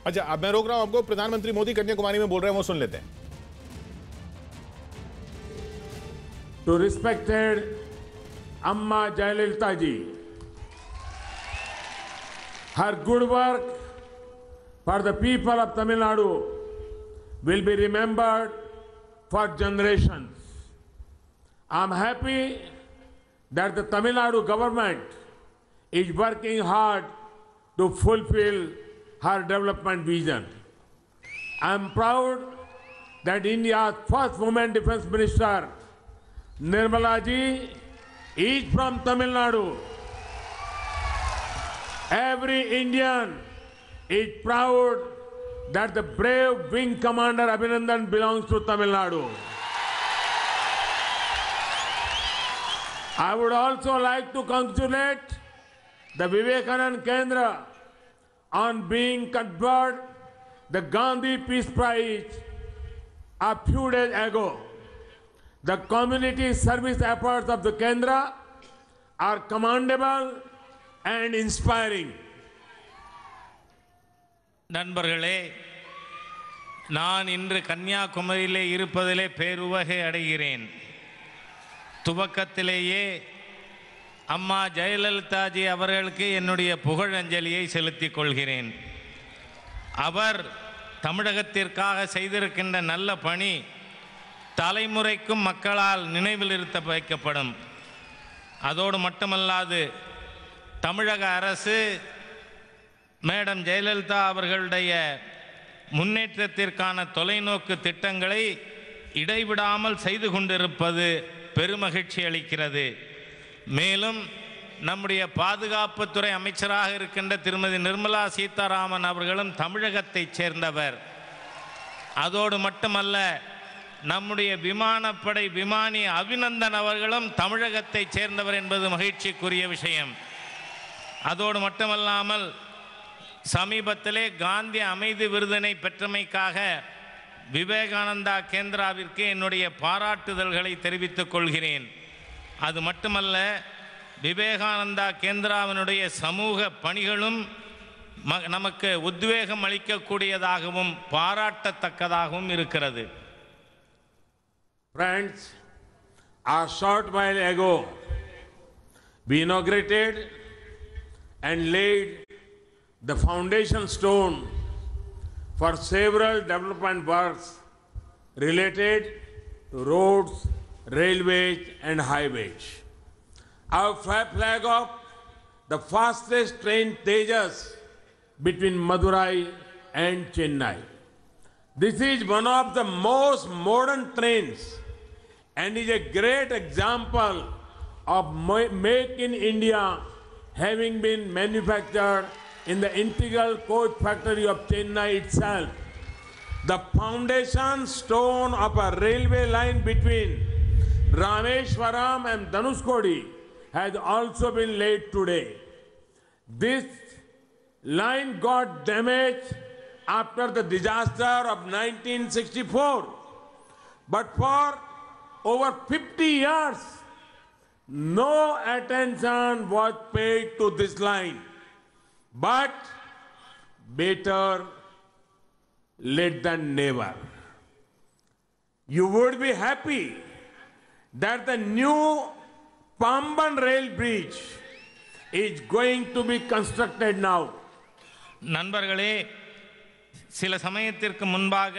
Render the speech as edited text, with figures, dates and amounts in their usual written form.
अच्छा, अब मैं रोक रहा हूं आपको। प्रधानमंत्री मोदी कन्याकुमारी में बोल रहे हैं, वो सुन लेते हैं। To respected Amma Jayalalitha ji, her good work for the people of Tamil Nadu will be remembered for generations. I am happy that the Tamil Nadu government is working hard to fulfill her development vision. I am proud that India's first woman defense minister, Nirmala ji, is from Tamil Nadu. Every Indian is proud that the brave wing commander Abhinandan belongs to Tamil Nadu. I would also like to congratulate the Vivekananda Kendra on being conferred the Gandhi Peace Prize a few days ago. The community service efforts of the Kendra are commendable and inspiring. நண்பர்களே, நான் இன்று கன்னியாகுமரியிலே இருப்பதிலே பேருவகை அடைகிறேன். துவக்கத்திலேயே அம்மா ஜெயலலிதாஜி அவர்களுக்கு என்னுடைய புகழஞ்சலியை செலுத்திக் கொள்கிறேன். அவர் தமிழகத்திற்காக செய்திருக்கின்ற நல்ல பணி தலைமுறைக்கும் மக்களால் நினைவில் இருத்த வைக்கப்படும். அதோடு மட்டுமல்லாது தமிழக அரசு மேடம் ஜெயலலிதா அவர்களுடைய முன்னேற்றத்திற்கான தொலைநோக்கு திட்டங்களை இடைவிடாமல் செய்து கொண்டிருப்பது பெருமகிழ்ச்சி அளிக்கிறது. மேலும் நம்முடைய பாதுகாப்புத்துறை அமைச்சராக இருக்கின்ற திருமதி நிர்மலா சீதாராமன் அவர்களும் தமிழகத்தைச் சேர்ந்தவர். அதோடு மட்டுமல்ல, நம்முடைய விமானப்படை விமானி அபிநந்தன் அவர்களும் தமிழகத்தைச் சேர்ந்தவர் என்பது மகிழ்ச்சிக்குரிய விஷயம். அதோடு மட்டுமல்லாமல் சமீபத்திலே காந்தி அமைதி விருதினை பெற்றமைக்காக விவேகானந்தா கேந்திராவிற்கு என்னுடைய பாராட்டுதல்களை தெரிவித்துக் கொள்கிறேன். அது மட்டுமல்ல, விவேகானந்தா கேந்திராவினுடைய சமூக பணிகளும் நமக்கு உத்வேகம் அளிக்கக்கூடியதாகவும் பாராட்டத்தக்கதாகவும் இருக்கிறது. Friends, a short while ago, we inaugurated and laid the foundation stone for several development works related to roads, railways and highways. Our flag of the fastest train Tejas between Madurai and Chennai. This is one of the most modern trains and is a great example of Make in India having been manufactured in the integral coach factory of Chennai itself. The foundation stone of a railway line between Rameshwaram and Dhanushkodi has also been laid today. This line got damaged after the disaster of 1964. But for over 50 years, no attention was paid to this line. But better late than never. You would be happy that the new Pamban rail bridge is going to be constructed now. நண்பர்களே, சில சமயத்திற்கு முன்பாக